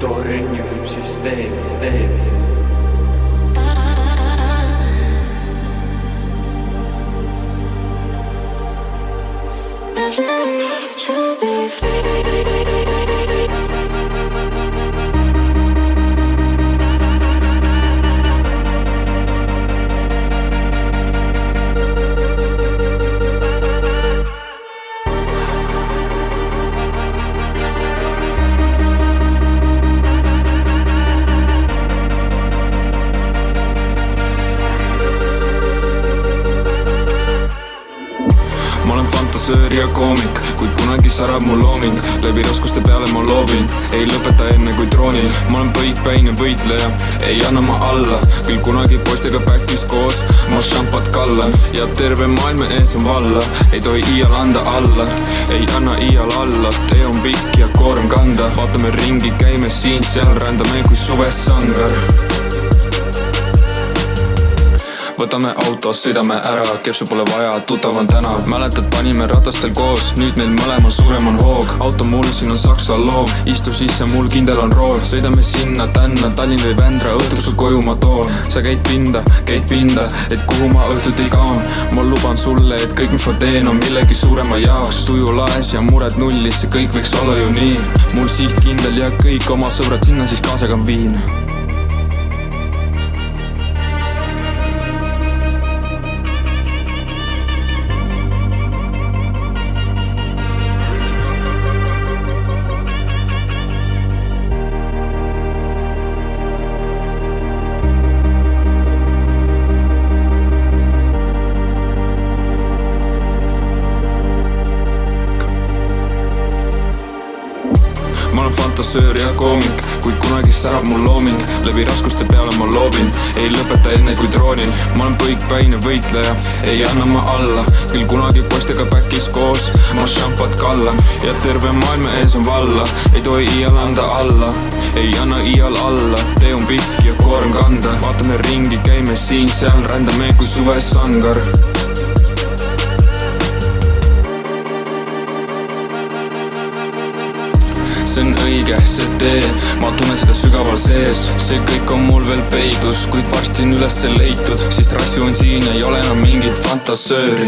Torn juhib süsteemi. Doesn't need to be free. Ma olen fantasöör ja koomik, kuid kunagi särab mu looming. Läbi raskuste peale ma loobin, ei lõpeta enne kui troonil. Ma olen põikpäine võitleja, ei anna ma alla. Küll kunagi poistega backis koos, ma šampat kallan. Ja terve maailma ees on valla, ei tohi iial anda alla. Ei anna iial alla, tee on pikk ja koorem kanda. Vaatame ringi, käime siin-seal, rändame kui suves sangar. Võtame autos, sõidame ära, kepsu pole vaja, tuttav on tänav. Mäletad, panime ratastel koos, nüüd meil mõlema suurem on hoog. Auto mul, siin on saksa loog, istu sisse, mul kindel on rool. Sõidame sinna, tänna, Tallinn või Vändra, õhtuks kui koju ma toon. Sa käid pinda, et kuhu ma õhtuti kaon. Ma luban sulle, et kõik mis ma teen on millegi suurema jaoks. Tuju laes ja mured nullis, see kõik võiks olla ju nii. Mul siht kindel ja kõik oma sõbrad sinna siis kaasaga viin. Ma olen fantasöör ja koomik, kuid kunagi särab mu looming. Läbi raskuste peale ma loobin, ei lõpeta enne kui troonil. Ma olen põikpäine võitleja, ei anna ma alla. Küll kunagi poistega backis koos, ma šampat kallan. Ja terve maailma ees on valla, ei tohi iial anda alla. Ei anna iial alla, tee on pikk ja koorem kanda. Vaatame ringi, käime siin-seal, rändame kui suves sangar. See on õige, see tee, ma tunnen seda sügaval sees. See kõik on mul veel peidus, kuid varsti on üles leitud. Siis rassi on siin ja ei ole enam mingit fantasööri.